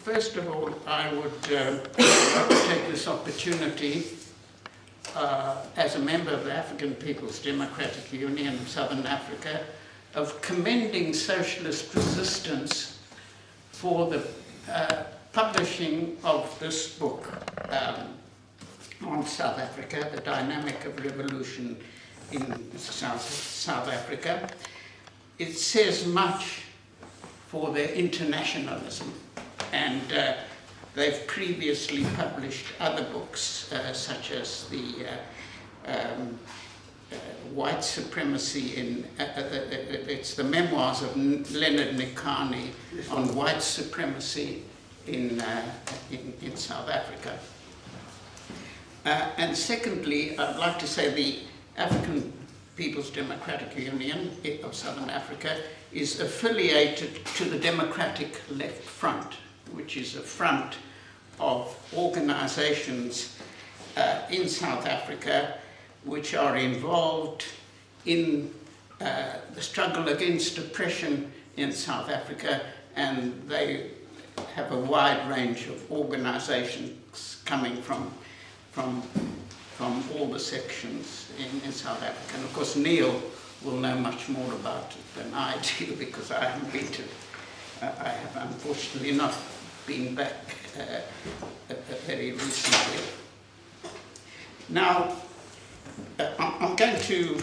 First of all, I would like to take this opportunity as a member of the African People's Democratic Union of Southern Africa of commending socialist resistance for the publishing of this book on South Africa, The Dynamic of Revolution in South Africa. It says much for their internationalism, and they've previously published other books such as the White Supremacy in, it's the memoirs of Leonard Nikani on white supremacy in South Africa. And secondly, I'd like to say the African People's Democratic Union of Southern Africa is affiliated to the Democratic Left Front, which is a front of organizations in South Africa which are involved in the struggle against oppression in South Africa, and they have a wide range of organizations coming from all the sections in South Africa. And of course Neil will know much more about it than I do, because I haven't been to, I have unfortunately not been back very recently. Now, I'm going to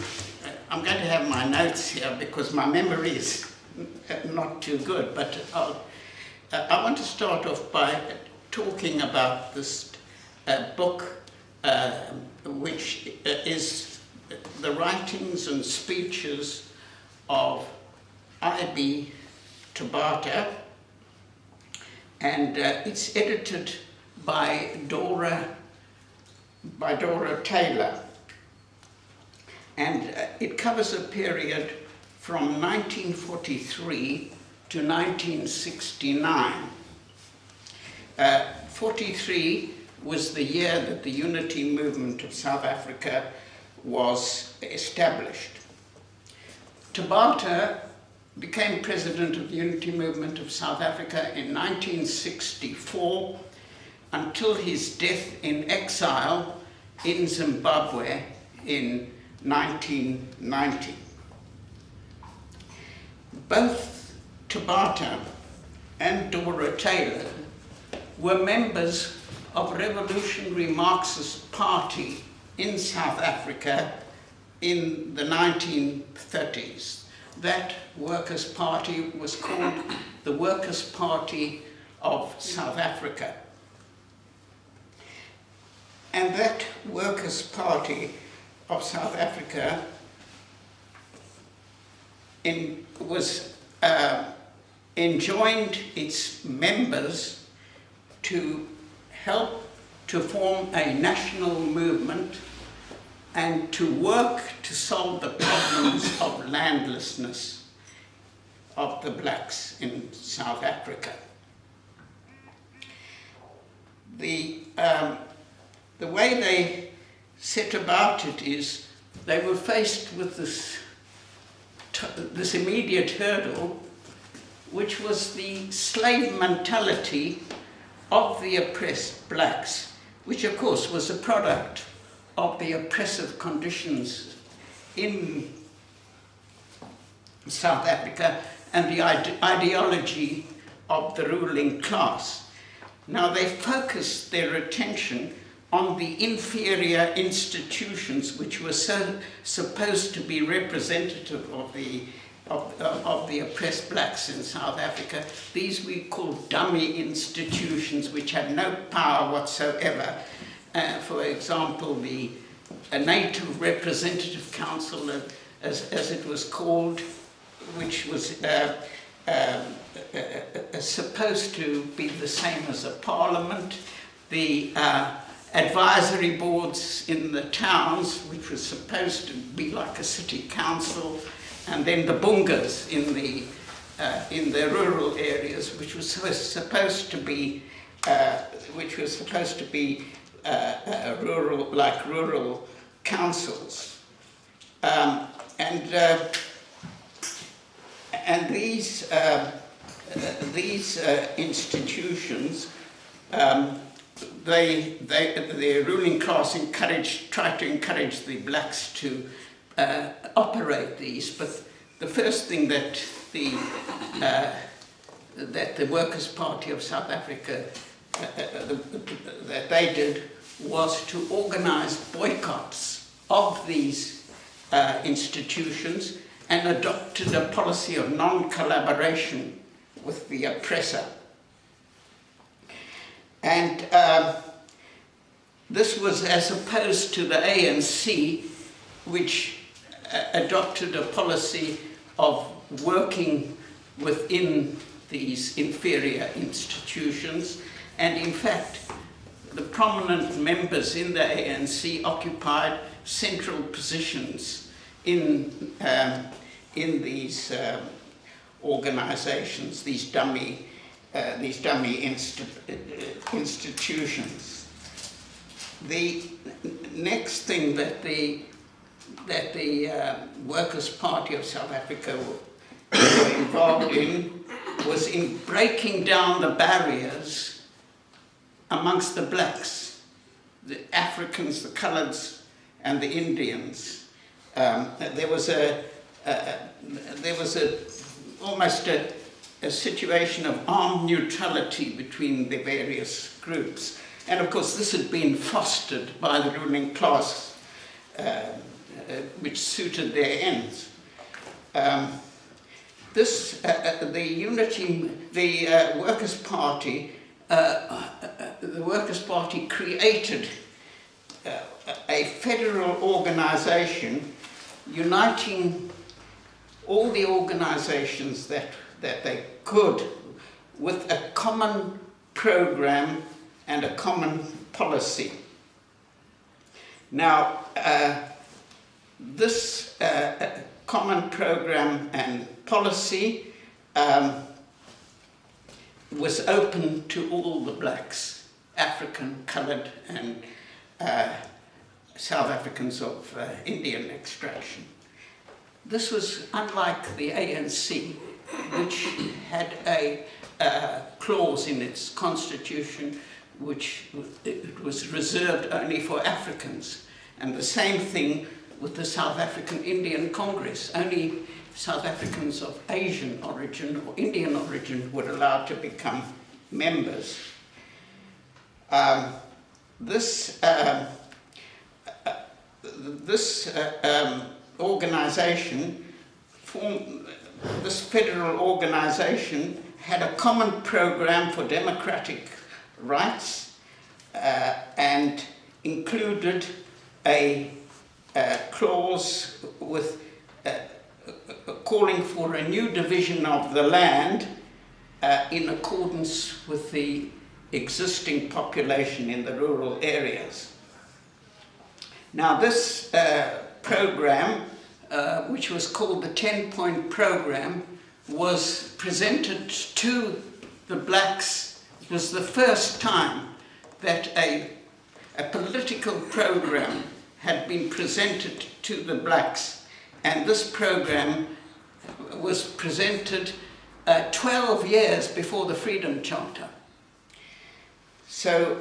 have my notes here because my memory is not too good, but I want to start off by talking about this book, which is the writings and speeches of I.B. Tabata, and it's edited by Dora Taylor, and it covers a period from 1943 to 1969. 43 was the year that the unity movement of South Africa was established. Tabata became president of the unity movement of South Africa in 1964 until his death in exile in Zimbabwe in 1990. Both Tabata and Dora Taylor were members of Revolutionary Marxist Party in South Africa in the 1930s. That Workers' Party was called the Workers' Party of South Africa. And that Workers' Party of South Africa enjoined its members to help to form a national movement and to work to solve the problems of landlessness of the blacks in South Africa. The way they set about it is they were faced with this immediate hurdle, which was the slave mentality of the oppressed blacks, which of course was a product of the oppressive conditions in South Africa and the ideology of the ruling class. Now they focused their attention on the inferior institutions which were supposed to be representative of the oppressed blacks in South Africa. These we call dummy institutions which had no power whatsoever. For example, a Native Representative Council, as it was called, which was supposed to be the same as a parliament. The advisory boards in the towns, which was supposed to be like a city council, and then the bungas in the rural areas, which was supposed to be rural councils, and these these institutions, the ruling class tried to encourage the blacks to operate these, but the first thing that the Workers' Party of South Africa that they did was to organize boycotts of these institutions and adopted a policy of non-collaboration with the oppressor. And this was as opposed to the ANC, which adopted a policy of working within these inferior institutions. And in fact, the prominent members in the ANC occupied central positions in these organizations, these dummy institutions. The next thing that the Workers' Party of South Africa were involved in was in breaking down the barriers amongst the blacks, the Africans, the coloureds, and the Indians. There was almost a situation of armed neutrality between the various groups. And of course this had been fostered by the ruling class, which suited their ends. The Workers' Party created a federal organization uniting all the organizations that they could with a common program and a common policy. Now, this common program and policy was open to all the blacks, African, coloured, and South Africans of Indian extraction. This was unlike the ANC, which had a clause in its constitution which it was reserved only for Africans. And the same thing with the South African Indian Congress. Only South Africans of Asian origin or Indian origin were allowed to become members. This organization this federal organization had a common program for democratic rights and included a clause with calling for a new division of the land in accordance with the existing population in the rural areas. Now this program, which was called the 10-point program, was presented to the blacks. It was the first time that a political program had been presented to the blacks, and this program was presented 12 years before the Freedom Charter. So,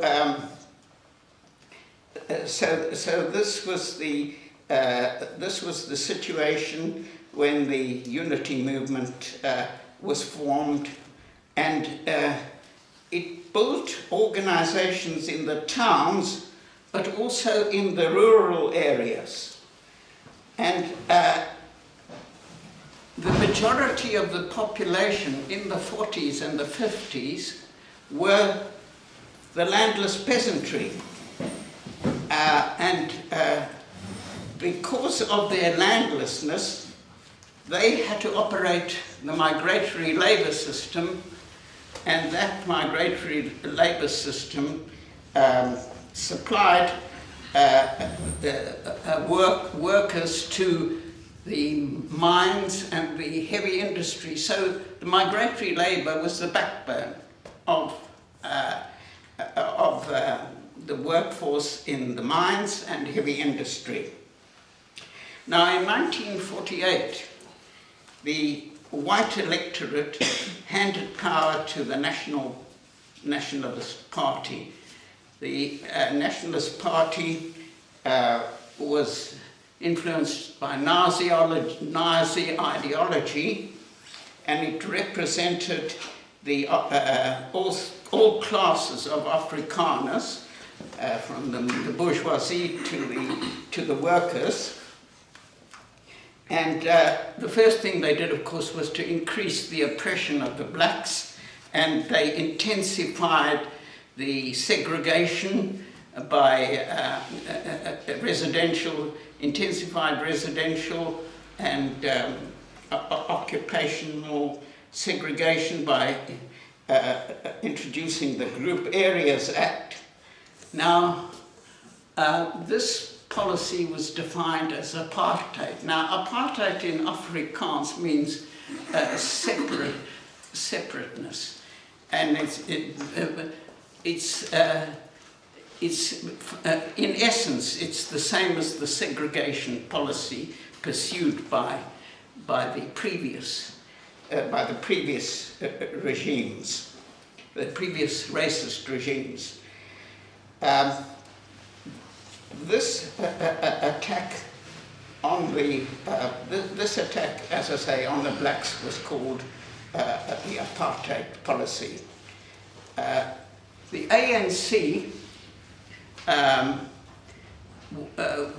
this was the situation when the unity movement was formed, and it built organizations in the towns, but also in the rural areas. And the majority of the population in the 40s and the 50s were the landless peasantry. Because of their landlessness, they had to operate the migratory labour system, and that migratory labour system supplied workers to the mines and the heavy industry. So the migratory labour was the backbone of the workforce in the mines and heavy industry. Now in 1948, the white electorate handed power to the Nationalist Party. The Nationalist Party was influenced by Nazi ideology, and it represented the all classes of Afrikaners, from the bourgeoisie to the workers. And the first thing they did, of course, was to increase the oppression of the blacks, and they intensified the segregation by intensified residential and occupational segregation by introducing the Group Areas Act. Now, this policy was defined as apartheid. Now, apartheid in Afrikaans means separateness, and it's in essence, it's the same as the segregation policy pursued by the previous regimes, the previous racist regimes. This attack on this attack, as I say, on the blacks was called the apartheid policy. The ANC,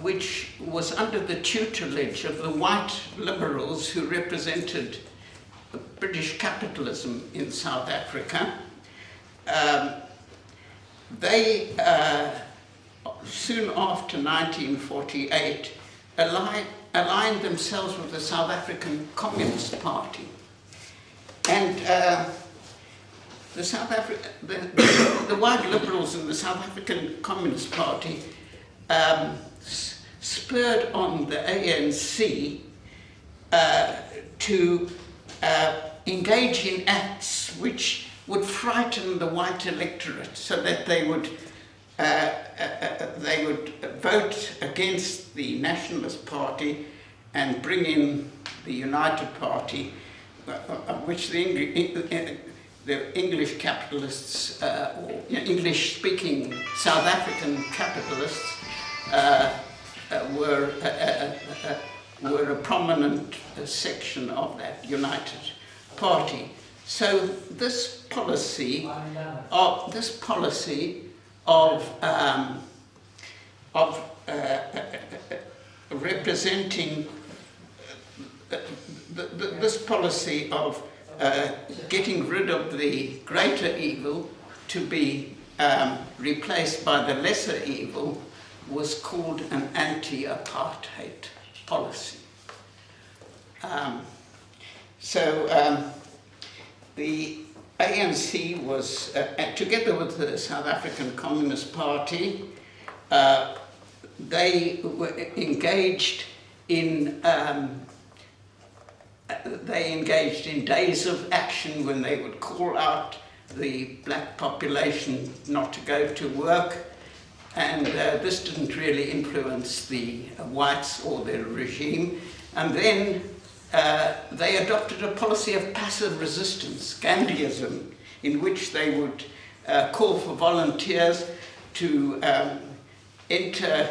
which was under the tutelage of the white liberals who represented British capitalism in South Africa, they soon after 1948 aligned themselves with the South African Communist Party. And the white liberals in the South African Communist Party spurred on the ANC to engage in acts which would frighten the white electorate, so that they would vote against the Nationalist Party and bring in the United Party, which the English capitalists, or English-speaking South African capitalists, were a prominent section of that United Party. So this policy of representing this policy of getting rid of the greater evil to be replaced by the lesser evil was called an anti-apartheid policy. The ANC was, together with the South African Communist Party, they were engaged in days of action when they would call out the black population not to go to work, and this didn't really influence the whites or their regime. And then they adopted a policy of passive resistance, Gandhiism, in which they would call for volunteers to enter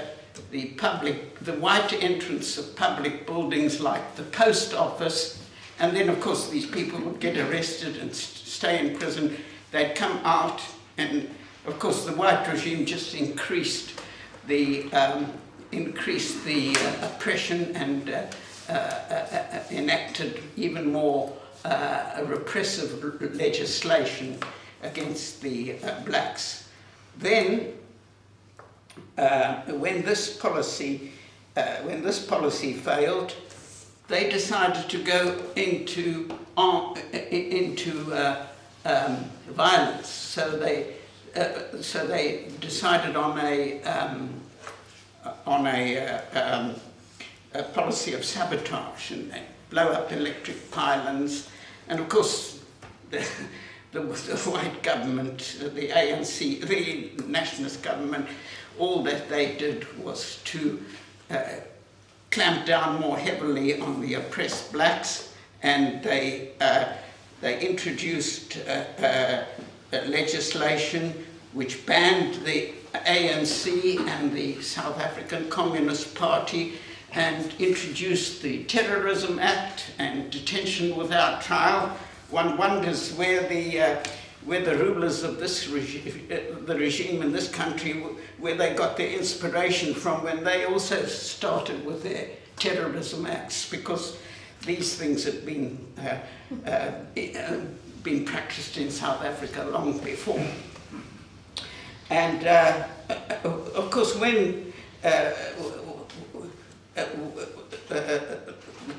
the white entrance of public buildings like the post office, and then of course these people would get arrested and stay in prison. They'd come out, and of course the white regime just increased the oppression and enacted even more repressive legislation against the blacks. Then, when this policy failed, they decided to go into violence. So they decided on a policy of sabotage, and they blow up electric pylons. And of course, the white government, the ANC, the nationalist government, all that they did was to clamp down more heavily on the oppressed blacks and they introduced legislation which banned the ANC and the South African Communist Party, and introduced the Terrorism Act and detention without trial. One wonders where the rulers of this the regime in this country, where they got their inspiration from when they also started with their terrorism acts, because these things had been practiced in South Africa long before. And of course, when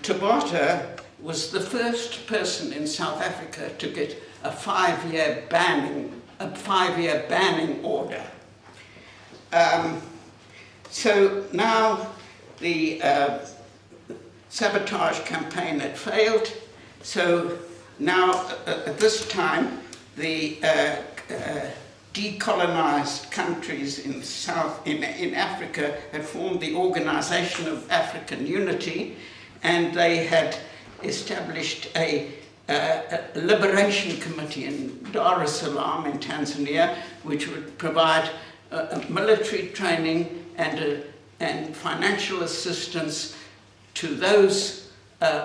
Tabata was the first person in South Africa to get a five-year banning order. So now the sabotage campaign had failed. So now at this time, the decolonized countries in Africa had formed the Organization of African Unity, and they had established a liberation committee in Dar es Salaam in Tanzania, which would provide military training and financial assistance to those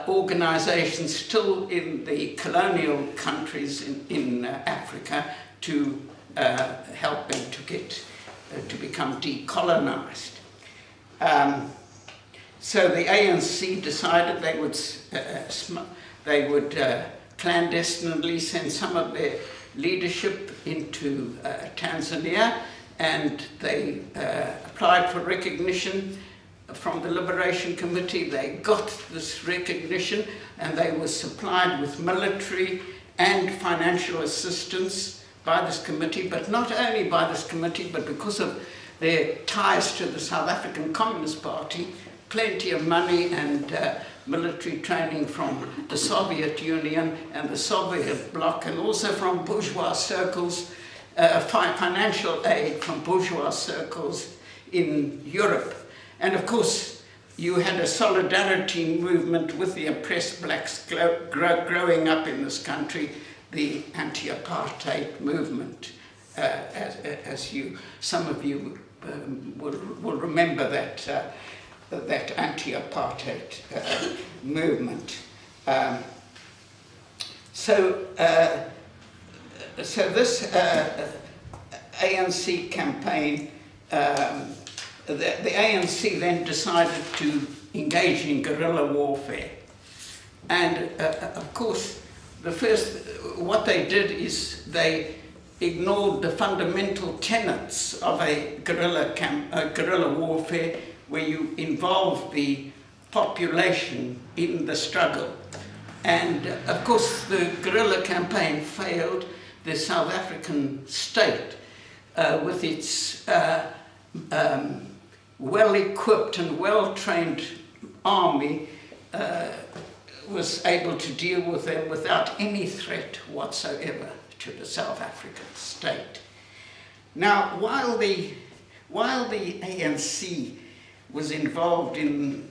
organizations still in the colonial countries in Africa to help them to become decolonized. So the ANC decided they would clandestinely send some of their leadership into Tanzania, and they applied for recognition from the Liberation Committee. They got this recognition, and they were supplied with military and financial assistance by this committee, but not only by this committee, but because of their ties to the South African Communist Party, plenty of money and military training from the Soviet Union and the Soviet bloc, and also from bourgeois circles, financial aid from bourgeois circles in Europe. And of course, you had a solidarity movement with the oppressed blacks growing up in this country, the anti-apartheid movement, as some of you will remember that anti-apartheid movement. So this ANC campaign, the ANC then decided to engage in guerrilla warfare. And of course, what they did is they ignored the fundamental tenets of a guerrilla warfare, where you involve the population in the struggle. And of course, the guerrilla campaign failed. The South African state, with its well-equipped and well-trained army, was able to deal with them without any threat whatsoever to the South African state. Now, while the ANC was involved in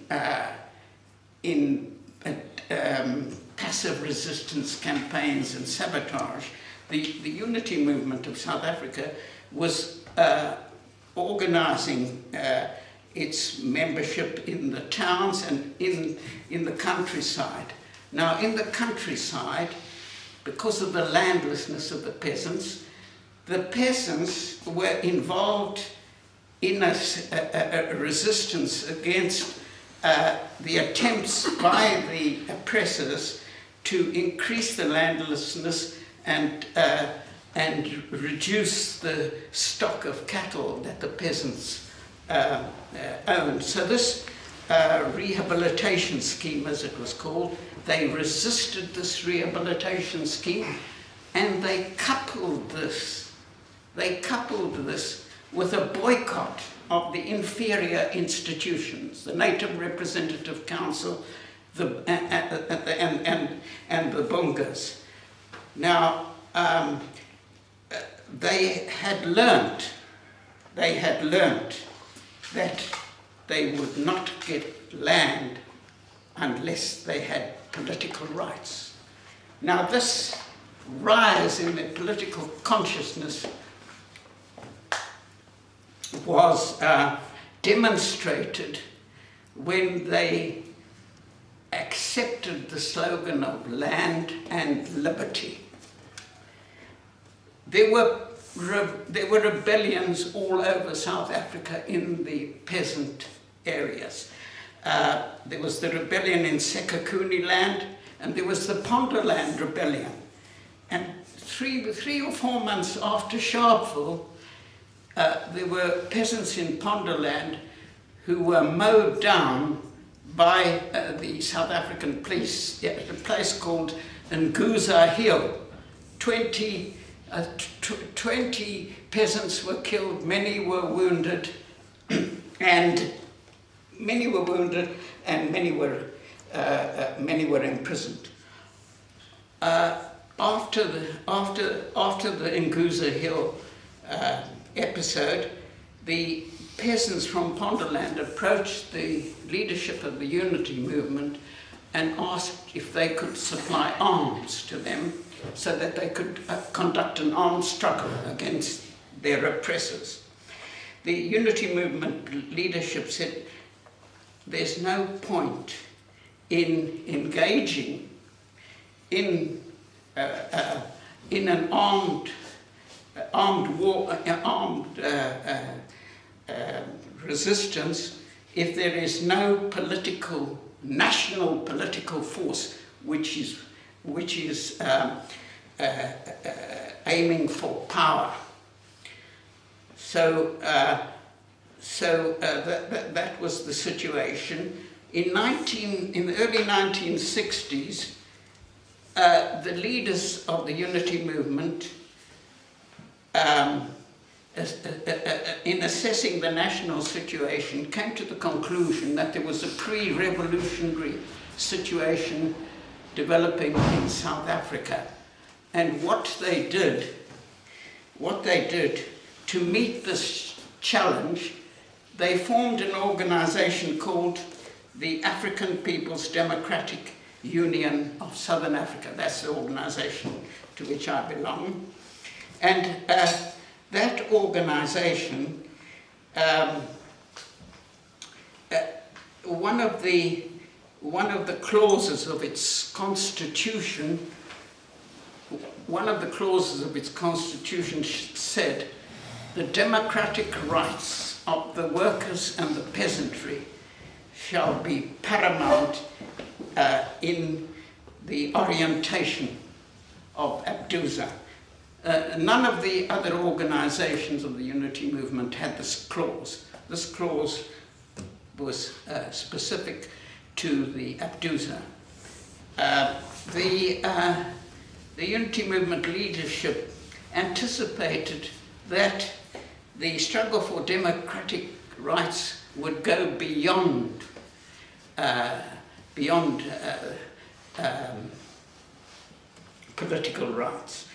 passive resistance campaigns and sabotage, the unity movement of South Africa was organizing its membership in the towns and in the countryside. Now, in the countryside, because of the landlessness of the peasants were involved in a resistance against the attempts by the oppressors to increase the landlessness and reduce the stock of cattle that the peasants owned. So this rehabilitation scheme, as it was called, they resisted this rehabilitation scheme, and they coupled this with a boycott of the inferior institutions, the Native Representative Council, and the bungas. Now, they had learnt that they would not get land unless they had political rights. Now this rise in the political consciousness was demonstrated when they accepted the slogan of land and liberty. There were rebellions all over South Africa in the peasant areas. There was the rebellion in Sekakuni land, and there was the Ponderland rebellion. And three or 4 months after Sharpeville, there were peasants in Ponderland who were mowed down by the South African police at a place called Nguza Hill. 20 peasants were killed, many were wounded, and many were imprisoned. After the Nguza Hill episode, the peasants from Ponderland approached the leadership of the Unity movement and asked if they could supply arms to them so that they could conduct an armed struggle against their oppressors. The Unity movement leadership said there's no point in engaging in an armed resistance if there is no national political force which is aiming for power. So that was the situation. In the early 1960s, the leaders of the Unity movement, in assessing the national situation, came to the conclusion that there was a pre-revolutionary situation developing in South Africa. And what they did to meet this challenge, they formed an organization called the African People's Democratic Union of Southern Africa. That's the organization to which I belong. And that organization, one of the clauses of its constitution, said the democratic rights of the workers and the peasantry shall be paramount in the orientation of Abduza. None of the other organizations of the Unity movement had this clause. This clause was specific to the Abduza. The Unity movement leadership anticipated that the struggle for democratic rights would go beyond political rights.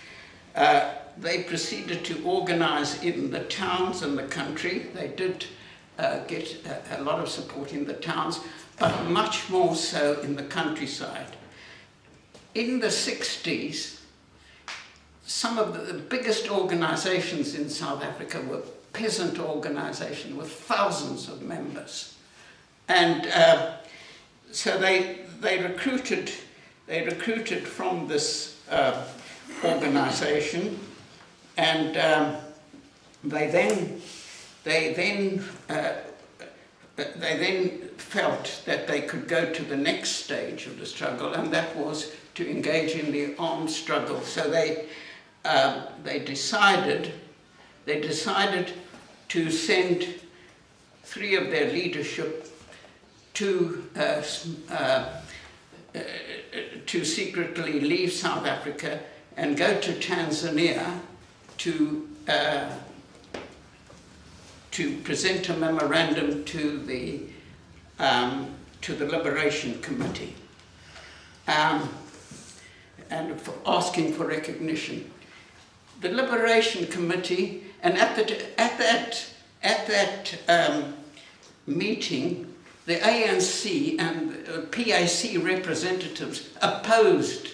They proceeded to organize in the towns and the country. They did get a lot of support in the towns, but much more so in the countryside. In the 60s, some of the biggest organizations in South Africa were peasant organizations with thousands of members. And so they recruited from this organization, and they then felt that they could go to the next stage of the struggle, and that was to engage in the armed struggle. So they decided to send 3 of their leadership to secretly leave South Africa and go to Tanzania to present a memorandum to the Liberation Committee, and for asking for recognition. The Liberation Committee, and at that meeting, the ANC and PAC representatives opposed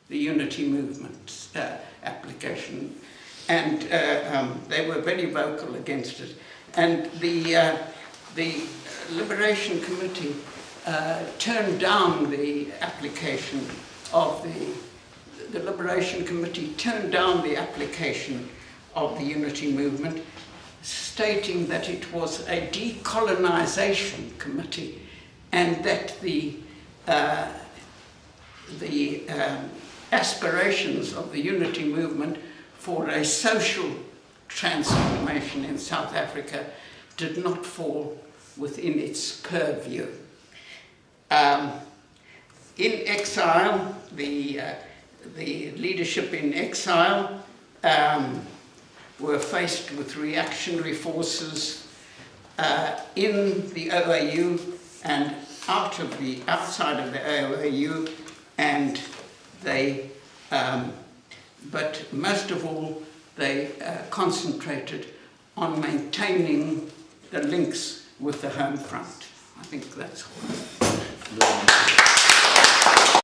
the unity movement's application, and they were very vocal against it. And the Liberation Committee turned down the application of the Liberation Committee turned down the application of the unity movement, stating that it was a decolonization committee and that the aspirations of the unity movement for a social transformation in South Africa did not fall within its purview. In exile, the leadership in exile were faced with reactionary forces in the OAU and outside of the OAU, and they, but most of all, they concentrated on maintaining the links with the home front. I think that's all.